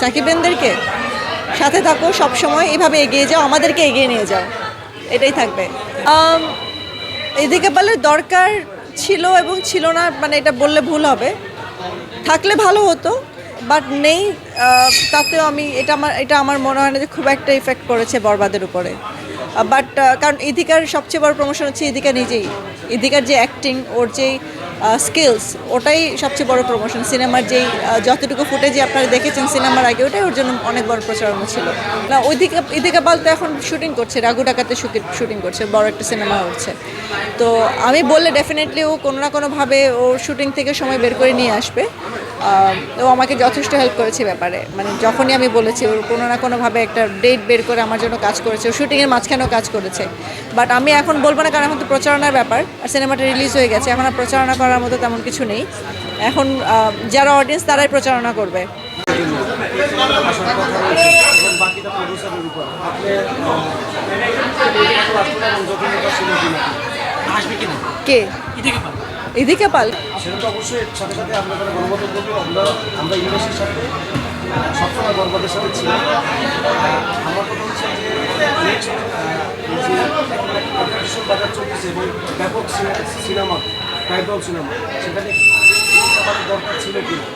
সাকিবেনদেরকে সাথে থাকো, সব সময় এভাবে এগিয়ে যাও, আমাদেরকে এগিয়ে নিয়ে যাও, এটাই থাকবে। এদিকে বলে দরকার ছিল এবং ছিল না, মানে এটা বললে ভুল হবে। থাকলে ভালো হতো, বাট নেই। তাতেও আমি এটা আমার মনে হয় না যে খুব একটা ইফেক্ট পড়েছে বরবাদের উপরে। বাট কারণ ইদিকার সবচেয়ে বড় প্রমোশন হচ্ছে ইদিকা নিজেই। ইদিকার যে অ্যাক্টিং, ওর যেই স্কিলস, ওটাই সবচেয়ে বড় প্রমোশন। সিনেমার যেই যতটুকু ফুটেজে আপনারা দেখেছেন সিনেমার আগে, ওটাই ওর জন্য অনেক বড় প্রচারণা ছিল। না, ইদিকা পাল তো এখন শুটিং করছে, রাঘু ডাকাতে শুটিং করছে, বড় একটা সিনেমা হচ্ছে। তো আমি বললে ডেফিনেটলি ও কোনো না কোনোভাবে ও শুটিং থেকে সময় বের করে নিয়ে আসবে। ও আমাকে যথেষ্ট হেল্প করেছে ব্যাপারে, মানে যখনই আমি বলেছি ওর কোনো না কোনোভাবে একটা ডেট বের করে আমার জন্য কাজ করেছে, ও শুটিংয়ের মাঝখানেও কাজ করেছে। বাট আমি এখন বলবো না, কারণ এখন তো প্রচারণার ব্যাপার, আর সিনেমাটা রিলিজ হয়ে গেছে, এখন আর প্রচারণা করার মতো তেমন কিছু নেই। এখন যারা অডিয়েন্স তারাই প্রচারণা করবে। কে? ইদিকা পাল। সেটা তো অবশ্যই সাথে সাথে আপনাদের গণমাধ্যম বলবো, আমরা ইউনিভার্সিটির সাথে সবসময় বরবাদের সাথে ছিলাম। আমার কথা হচ্ছে যে নেক্সট যে বাজার চলতেছে এবং ব্যাপক সিনেমা, ব্যয়বহুল সিনেমা, সেখানে দরকার ছিল কিনা।